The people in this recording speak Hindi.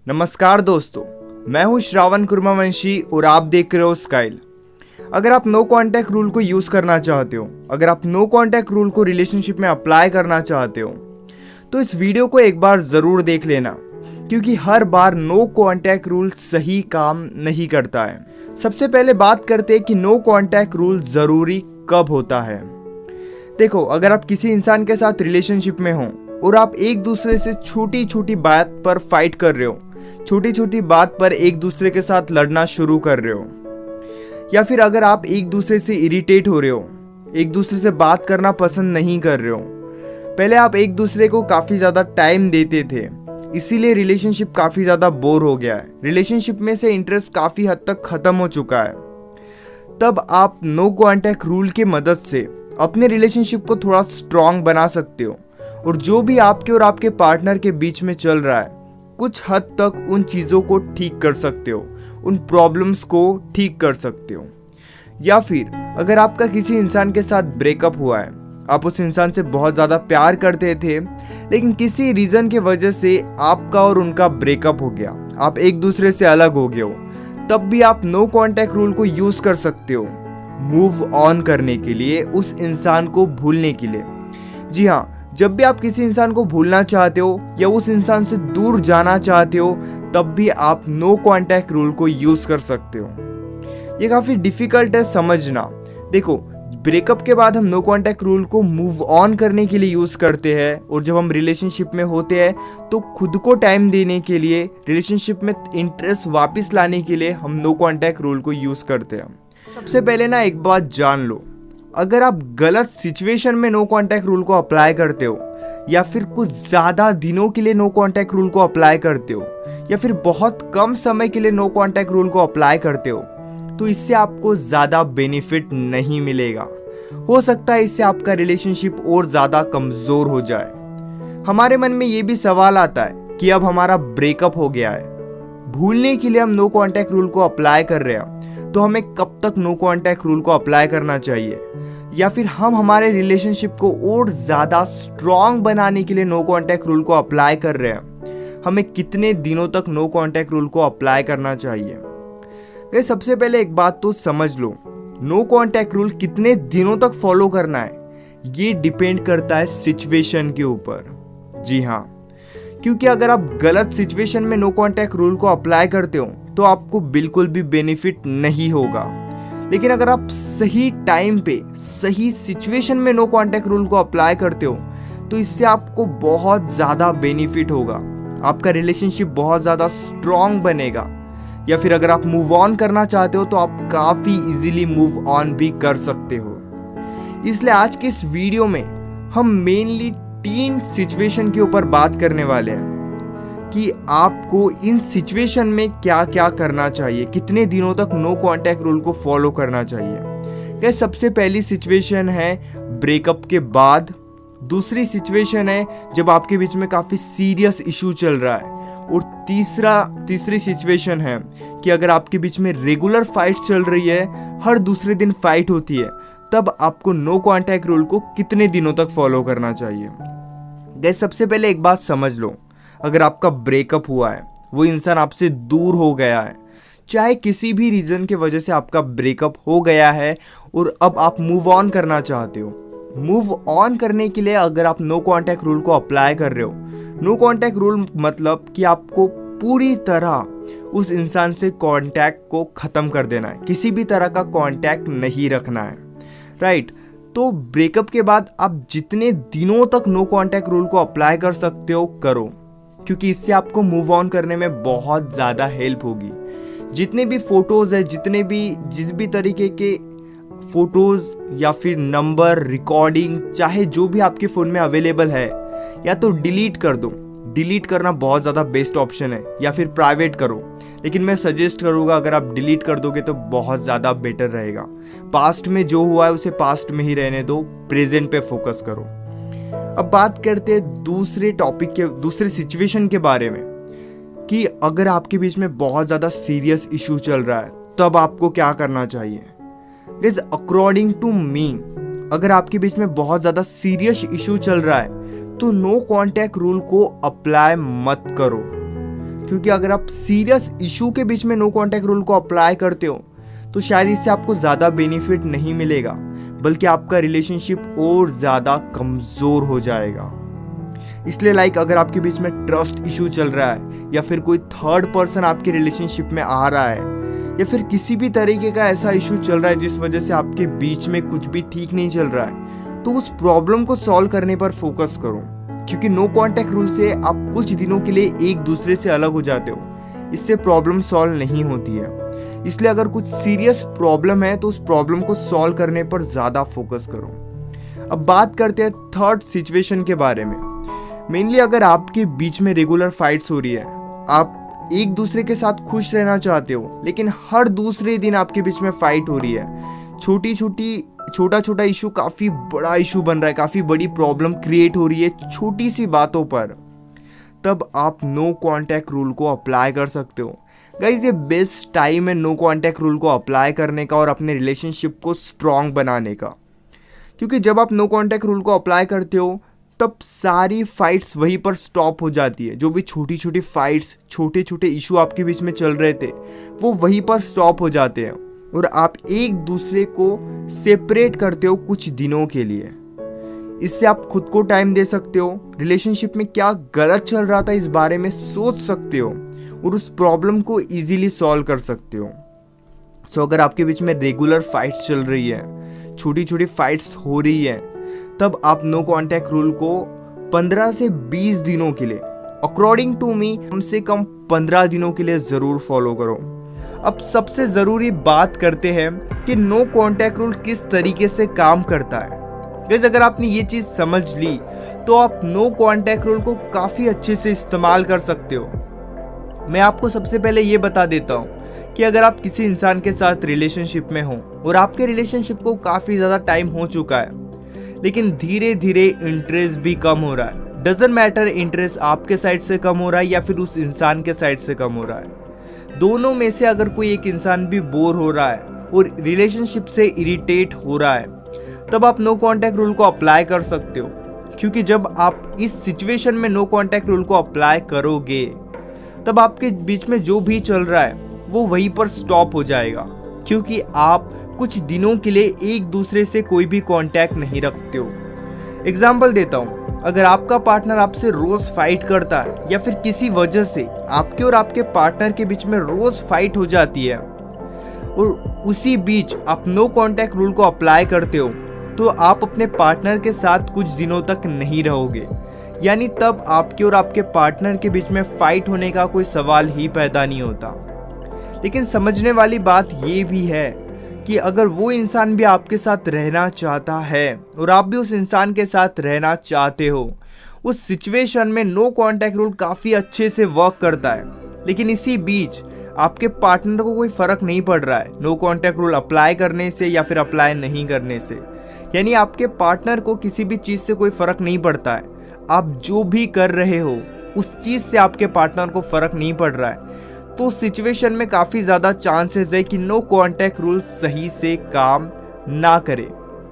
नमस्कार दोस्तों, मैं हूं श्रावण कुर्मावंशी और आप देख रहे हो स्काइल। अगर आप नो कांटेक्ट रूल को यूज करना चाहते हो, अगर आप नो कांटेक्ट रूल को रिलेशनशिप में अप्लाई करना चाहते हो, तो इस वीडियो को एक बार जरूर देख लेना, क्योंकि हर बार नो कांटेक्ट रूल सही काम नहीं करता है। सबसे पहले बात करते हैं कि नो कांटेक्ट रूल जरूरी कब होता है। देखो, अगर आप किसी इंसान के साथ रिलेशनशिप में हो और आप एक दूसरे से छोटी छोटी बात पर फाइट कर रहे हो, छोटी छोटी बात पर एक दूसरे के साथ लड़ना शुरू कर रहे हो, या फिर अगर आप एक दूसरे से इरिटेट हो रहे हो, एक दूसरे से बात करना पसंद नहीं कर रहे हो। पहले आप एक दूसरे को काफी ज्यादा टाइम देते थे, इसीलिए रिलेशनशिप काफी ज्यादा बोर हो गया है, रिलेशनशिप में से इंटरेस्ट काफी हद तक खत्म हो चुका है। तब आप नो कांटेक्ट रूल की मदद से अपने रिलेशनशिप को थोड़ा स्ट्रांग बना सकते हो, और जो भी आपके और आपके पार्टनर के बीच में चल रहा है, कुछ हद तक उन चीज़ों को ठीक कर सकते हो, उन प्रॉब्लम्स को ठीक कर सकते हो। या फिर अगर आपका किसी इंसान के साथ ब्रेकअप हुआ है, आप उस इंसान से बहुत ज़्यादा प्यार करते थे, लेकिन किसी रीज़न के वजह से आपका और उनका ब्रेकअप हो गया, आप एक दूसरे से अलग हो गए हो, तब भी आप नो कांटेक्ट रूल को यूज़ कर सकते हो मूव ऑन करने के लिए, उस इंसान को भूलने के लिए। जी हाँ, जब भी आप किसी इंसान को भूलना चाहते हो या उस इंसान से दूर जाना चाहते हो, तब भी आप नो कांटेक्ट रूल को यूज कर सकते हो। ये काफी डिफिकल्ट है समझना। देखो, ब्रेकअप के बाद हम नो कांटेक्ट रूल को मूव ऑन करने के लिए यूज करते हैं, और जब हम रिलेशनशिप में होते हैं तो खुद को टाइम देने के लिए, रिलेशनशिप में इंटरेस्ट वापस लाने के लिए हम नो कांटेक्ट रूल को यूज करते हैं। सबसे पहले ना एक बात जान लो, अगर आप गलत सिचुएशन में नो कांटेक्ट रूल को अप्लाई करते हो, या फिर कुछ ज़्यादा दिनों के लिए नो कांटेक्ट रूल को अप्लाई करते हो, या फिर बहुत कम समय के लिए नो कांटेक्ट रूल को अप्लाई करते हो, तो इससे आपको ज़्यादा बेनिफिट नहीं मिलेगा। हो सकता है इससे आपका रिलेशनशिप और ज़्यादा कमज़ोर हो जाए। हमारे मन में ये भी सवाल आता है कि अब हमारा ब्रेकअप हो गया है, भूलने के लिए हम नो कांटेक्ट रूल को अप्लाई कर रहे हैं, तो हमें कब तक नो कांटेक्ट रूल को अप्लाई करना चाहिए? या फिर हम हमारे रिलेशनशिप को और ज़्यादा स्ट्रॉन्ग बनाने के लिए नो कांटेक्ट रूल को अप्लाई कर रहे हैं, हमें कितने दिनों तक नो कांटेक्ट रूल को अप्लाई करना चाहिए? ये सबसे पहले एक बात तो समझ लो, नो कांटेक्ट रूल कितने दिनों तक फॉलो करना है, ये डिपेंड करता है सिचुएशन के ऊपर। जी हाँ, क्योंकि अगर आप गलत सिचुएशन में नो कांटेक्ट रूल को अप्लाई करते हो तो आपको बिल्कुल भी बेनिफिट नहीं होगा। लेकिन अगर आप सही टाइम पे सही सिचुएशन में नो कांटेक्ट रूल को अप्लाई करते हो तो इससे आपको बहुत ज़्यादा बेनिफिट होगा, आपका रिलेशनशिप बहुत ज़्यादा स्ट्रॉन्ग बनेगा। या फिर अगर आप मूव ऑन करना चाहते हो तो आप काफ़ी इजीली मूव ऑन भी कर सकते हो। इसलिए आज के इस वीडियो में हम मेनली 3 सिचुएशन के ऊपर बात करने वाले हैं कि आपको इन सिचुएशन में क्या क्या करना चाहिए, कितने दिनों तक नो कांटेक्ट रूल को फॉलो करना चाहिए। ये सबसे पहली सिचुएशन है ब्रेकअप के बाद, दूसरी सिचुएशन है जब आपके बीच में काफ़ी सीरियस इशू चल रहा है, और तीसरी सिचुएशन है कि अगर आपके बीच में रेगुलर फाइट चल रही है, हर दूसरे दिन फाइट होती है, तब आपको नो कांटेक्ट रूल को कितने दिनों तक फॉलो करना चाहिए। गैस, सबसे पहले एक बात समझ लो, अगर आपका ब्रेकअप हुआ है, वो इंसान आपसे दूर हो गया है, चाहे किसी भी रीज़न के वजह से आपका ब्रेकअप हो गया है और अब आप मूव ऑन करना चाहते हो, मूव ऑन करने के लिए अगर आप नो कांटेक्ट रूल को अप्लाई कर रहे हो, नो कांटेक्ट रूल मतलब कि आपको पूरी तरह उस इंसान से कांटेक्ट को ख़त्म कर देना है, किसी भी तरह का कांटेक्ट नहीं रखना है, राइट। तो ब्रेकअप के बाद आप जितने दिनों तक नो कांटेक्ट रूल को अप्लाई कर सकते हो करो, क्योंकि इससे आपको मूव ऑन करने में बहुत ज़्यादा हेल्प होगी। जितने भी फोटोज़ है, जिस भी तरीके के फोटोज़ या फिर नंबर, रिकॉर्डिंग, चाहे जो भी आपके फ़ोन में अवेलेबल है, या तो डिलीट कर दो, डिलीट करना बहुत ज़्यादा बेस्ट ऑप्शन है, या फिर प्राइवेट करो। लेकिन मैं सजेस्ट करूँगा अगर आप डिलीट कर दोगे तो बहुत ज़्यादा बेटर रहेगा। पास्ट में जो हुआ है उसे पास्ट में ही रहने दो, प्रेजेंट पे फोकस करो। अब बात करते हैं दूसरे सिचुएशन के बारे में, कि अगर आपके बीच में बहुत ज़्यादा सीरियस इशू चल रहा है तब आपको क्या करना चाहिए। गाइस, अकॉर्डिंग टू मी, अगर आपके बीच में बहुत ज़्यादा सीरियस इशू चल रहा है तो नो कांटेक्ट रूल को अप्लाई मत करो, क्योंकि अगर आप सीरियस इशू के बीच में नो कांटेक्ट रूल को अप्लाई करते हो तो शायद इससे आपको ज़्यादा बेनिफिट नहीं मिलेगा, बल्कि आपका रिलेशनशिप और ज़्यादा कमज़ोर हो जाएगा। इसलिए अगर आपके बीच में ट्रस्ट इशू चल रहा है, या फिर कोई थर्ड पर्सन आपके रिलेशनशिप में आ रहा है, या फिर किसी भी तरीके का ऐसा इशू चल रहा है जिस वजह से आपके बीच में कुछ भी ठीक नहीं चल रहा है, तो उस प्रॉब्लम को सॉल्व करने पर फोकस करो। क्योंकि नो कांटेक्ट रूल से आप कुछ दिनों के लिए एक दूसरे से अलग हो जाते हो, इससे प्रॉब्लम सॉल्व नहीं होती है। इसलिए अगर कुछ सीरियस प्रॉब्लम है तो उस प्रॉब्लम को सॉल्व करने पर ज़्यादा फोकस करो। अब बात करते हैं थर्ड सिचुएशन के बारे में। मेनली अगर आपके बीच में रेगुलर फाइट्स हो रही है, आप एक दूसरे के साथ खुश रहना चाहते हो, लेकिन हर दूसरे दिन आपके बीच में फाइट हो रही है, छोटा छोटा इशू काफ़ी बड़ा इशू बन रहा है, काफ़ी बड़ी प्रॉब्लम क्रिएट हो रही है छोटी सी बातों पर, तब आप नो कांटेक्ट रूल को अप्लाई कर सकते हो। गाइस, ये बेस्ट टाइम है नो कांटेक्ट रूल को अप्लाई करने का और अपने रिलेशनशिप को स्ट्रॉन्ग बनाने का। क्योंकि जब आप नो कांटेक्ट रूल को अप्लाई करते हो तब सारी फाइट्स वहीं पर स्टॉप हो जाती है। जो भी छोटी छोटी फाइट्स, छोटे छोटे इशू आपके बीच में चल रहे थे, वो वहीं पर स्टॉप हो जाते हैं और आप एक दूसरे को सेपरेट करते हो कुछ दिनों के लिए। इससे आप खुद को टाइम दे सकते हो, रिलेशनशिप में क्या गलत चल रहा था इस बारे में सोच सकते हो और उस प्रॉब्लम को इजीली सॉल्व कर सकते हो। सो अगर आपके बीच में रेगुलर फाइट्स चल रही है, छोटी छोटी फाइट्स हो रही है, तब आप नो कांटेक्ट रूल को 15 से 20 दिनों के लिए, अकॉर्डिंग टू मी कम से कम 15 दिनों के लिए ज़रूर फॉलो करो। अब सबसे ज़रूरी बात करते हैं कि नो कांटेक्ट रूल किस तरीके से काम करता है। गाइस, अगर आपने ये चीज़ समझ ली तो आप नो कांटेक्ट रूल को काफ़ी अच्छे से इस्तेमाल कर सकते हो। मैं आपको सबसे पहले ये बता देता हूँ कि अगर आप किसी इंसान के साथ रिलेशनशिप में हो और आपके रिलेशनशिप को काफ़ी ज़्यादा टाइम हो चुका है, लेकिन धीरे धीरे इंटरेस्ट भी कम हो रहा है, डजंट मैटर इंटरेस्ट आपके साइड से कम हो रहा है या फिर उस इंसान के साइड से कम हो रहा है, दोनों में से अगर कोई एक इंसान भी बोर हो रहा है और रिलेशनशिप से इरिटेट हो रहा है, तब आप नो कांटेक्ट रूल को अप्लाई कर सकते हो। क्योंकि जब आप इस सिचुएशन में नो कांटेक्ट रूल को अप्लाई करोगे तब आपके बीच में जो भी चल रहा है वो वहीं पर स्टॉप हो जाएगा, क्योंकि आप कुछ दिनों के लिए एक दूसरे से कोई भी कांटेक्ट नहीं रखते हो। एग्जाम्पल देता हूँ, अगर आपका पार्टनर आपसे रोज फाइट करता है या फिर किसी वजह से आपके और आपके पार्टनर के बीच में रोज फाइट हो जाती है और उसी बीच आप नो कांटेक्ट रूल को अप्लाई करते हो, तो आप अपने पार्टनर के साथ कुछ दिनों तक नहीं रहोगे। यानी तब आपके और आपके पार्टनर के बीच में फाइट होने का कोई सवाल ही पैदा नहीं होता। लेकिन समझने वाली बात ये भी है कि अगर वो इंसान भी आपके साथ रहना चाहता है और आप भी उस इंसान के साथ रहना चाहते हो, उस सिचुएशन में नो कांटेक्ट रूल काफ़ी अच्छे से वर्क करता है। लेकिन इसी बीच आपके पार्टनर को कोई फ़र्क नहीं पड़ रहा है नो कांटेक्ट रूल अप्लाई करने से या फिर अप्लाई नहीं करने से। यानी आपके पार्टनर को किसी भी चीज़ से कोई फ़र्क नहीं पड़ता है, आप जो भी कर रहे हो उस चीज़ से आपके पार्टनर को फ़र्क नहीं पड़ रहा है, तो सिचुएशन में काफ़ी ज़्यादा चांसेस है कि नो कांटेक्ट रूल सही से काम ना करे।